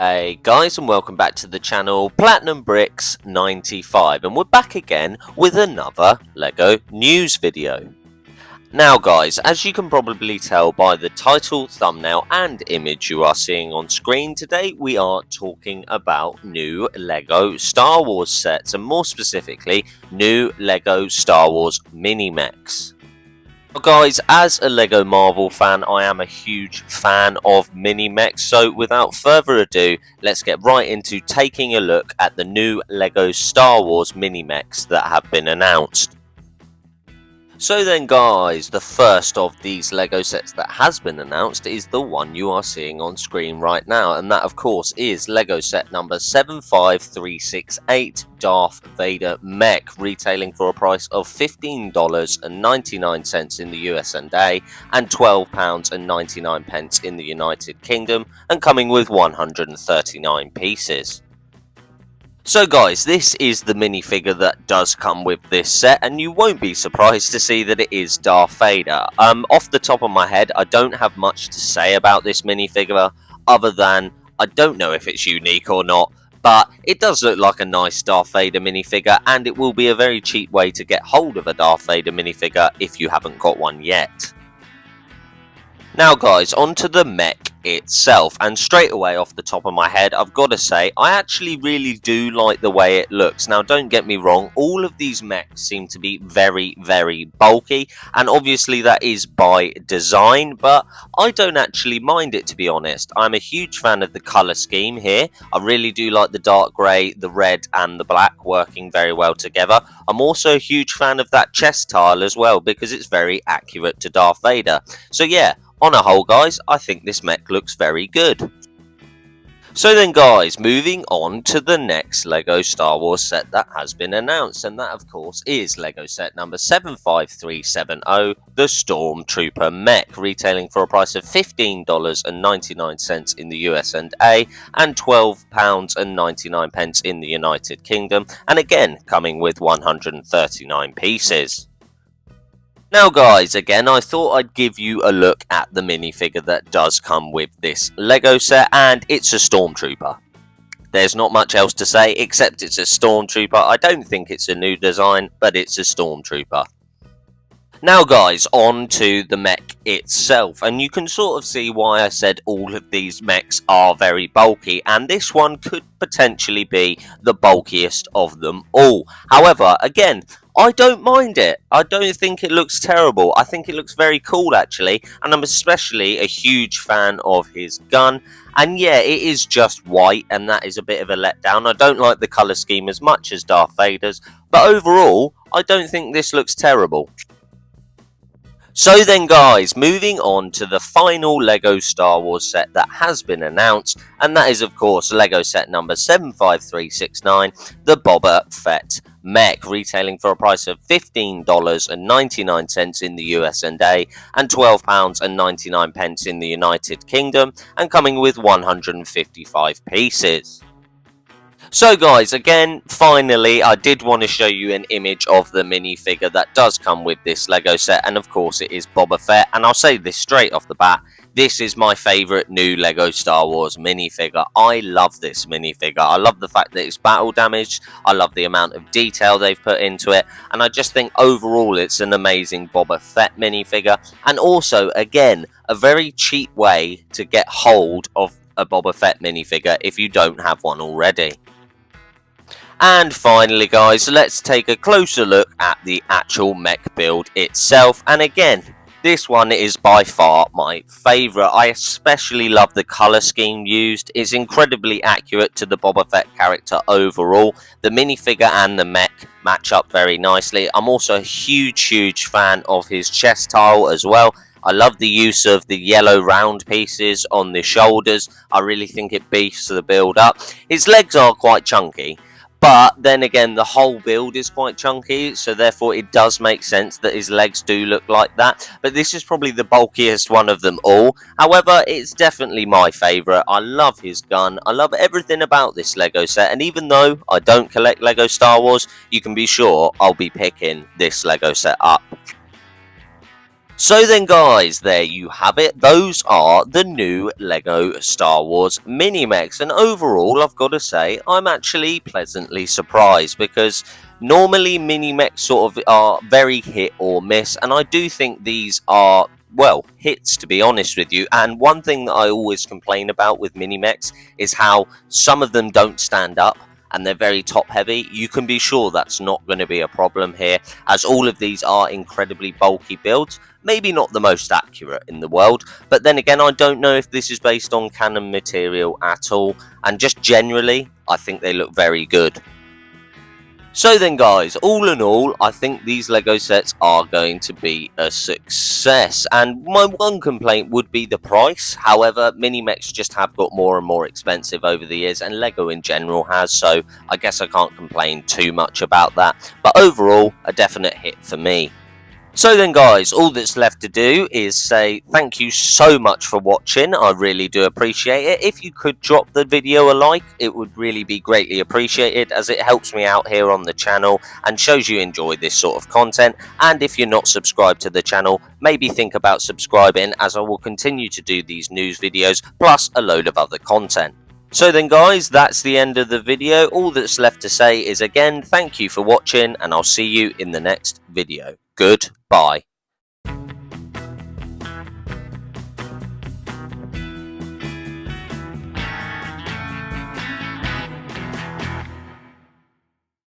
Hey guys, and welcome back to the channel Platinum Bricks 95, and we're back again with another LEGO news video. Now guys, as you can probably tell by the title, thumbnail and image you are seeing on screen, today we are talking about new LEGO Star Wars sets, and more specifically, new LEGO Star Wars mini mechs. Well guys, as a LEGO Marvel fan, I am a huge fan of mini mechs, so without further ado, let's get right into taking a look at the new LEGO Star Wars mini mechs that have been announced. So then guys, the first of these LEGO sets that has been announced is the one you are seeing on screen right now, and that of course is LEGO set number 75368 Darth Vader Mech, retailing for a price of $15.99 in the USA and £12.99 in the United Kingdom, and coming with 139 pieces. So guys, this is the minifigure that does come with this set, and you won't be surprised to see that it is Darth Vader. Off the top of my head, I don't have much to say about this minifigure, other than I don't know if it's unique or not, but it does look like a nice Darth Vader minifigure, and it will be a very cheap way to get hold of a Darth Vader minifigure if you haven't got one yet. Now guys, onto the mech itself, and straight away off the top of my head, I've got to say, I actually really do like the way it looks. Now don't get me wrong, all of these mechs seem to be very, very bulky, and obviously that is by design, but I don't actually mind it, to be honest. I'm a huge fan of the colour scheme here. I really do like the dark grey, the red and the black working very well together. I'm also a huge fan of that chest tile as well, because it's very accurate to Darth Vader. So yeah, on a whole guys, I think this mech looks very good. So then guys, moving on to the next LEGO Star Wars set that has been announced, and that of course is LEGO set number 75370, the Stormtrooper Mech, retailing for a price of $15.99 in the USA and £12.99 in the United Kingdom, and again coming with 139 pieces. Now guys, again I thought I'd give you a look at the minifigure that does come with this LEGO set, and it's a Stormtrooper. There's not much else to say except it's a Stormtrooper. I don't think it's a new design, but it's a Stormtrooper. Now guys, on to the mech itself, and you can sort of see why I said all of these mechs are very bulky, and this one could potentially be the bulkiest of them all. However, again, I don't mind it. I don't think it looks terrible. I think it looks very cool actually, and I'm especially a huge fan of his gun. And yeah, it is just white, and that is a bit of a letdown. I don't like the colour scheme as much as Darth Vader's, but overall, I don't think this looks terrible. So then guys, moving on to the final LEGO Star Wars set that has been announced, and that is of course LEGO set number 75369, the Boba Fett Mech, retailing for a price of $15.99 in the USA and £12.99 in the United Kingdom, and coming with 155 pieces. So guys, again, finally, I did want to show you an image of the minifigure that does come with this LEGO set, and of course it is Boba Fett, and I'll say this straight off the bat, this is my favourite new LEGO Star Wars minifigure. I love this minifigure. I love the fact that it's battle damaged, I love the amount of detail they've put into it, and I just think overall it's an amazing Boba Fett minifigure, and also, again, a very cheap way to get hold of a Boba Fett minifigure if you don't have one already. And finally guys, let's take a closer look at the actual mech build itself, and again, this one is by far my favourite. I especially love the colour scheme used. It's incredibly accurate to the Boba Fett character overall. The minifigure and the mech match up very nicely. I'm also a huge fan of his chest tile as well. I love the use of the yellow round pieces on the shoulders. I really think it beefs the build up. His legs are quite chunky, but then again, the whole build is quite chunky, so therefore it does make sense that his legs do look like that. But this is probably the bulkiest one of them all. However, it's definitely my favourite. I love his gun. I love everything about this LEGO set. And even though I don't collect LEGO Star Wars, you can be sure I'll be picking this LEGO set up. So then guys, there you have it. Those are the new LEGO Star Wars mini mechs, and overall I've got to say I'm actually pleasantly surprised, because normally mini mechs sort of are very hit or miss, and I do think these are, well, hits, to be honest with you. And one thing that I always complain about with mini mechs is how some of them don't stand up and they're very top heavy. You can be sure that's not going to be a problem here, as all of these are incredibly bulky builds. Maybe not the most accurate in the world, but then again, I don't know if this is based on canon material at all, and just generally I think they look very good. So then guys, all in all, I think these LEGO sets are going to be a success, and my one complaint would be the price. However, mini mechs just have got more and more expensive over the years, and LEGO in general has, so I guess I can't complain too much about that. But overall, a definite hit for me. So then guys, all that's left to do is say thank you so much for watching. I really do appreciate it. If you could drop the video a like, it would really be greatly appreciated, as it helps me out here on the channel and shows you enjoy this sort of content. And if you're not subscribed to the channel, maybe think about subscribing, as I will continue to do these news videos plus a load of other content. So then guys, that's the end of the video. All that's left to say is again, thank you for watching, and I'll see you in the next video. Goodbye.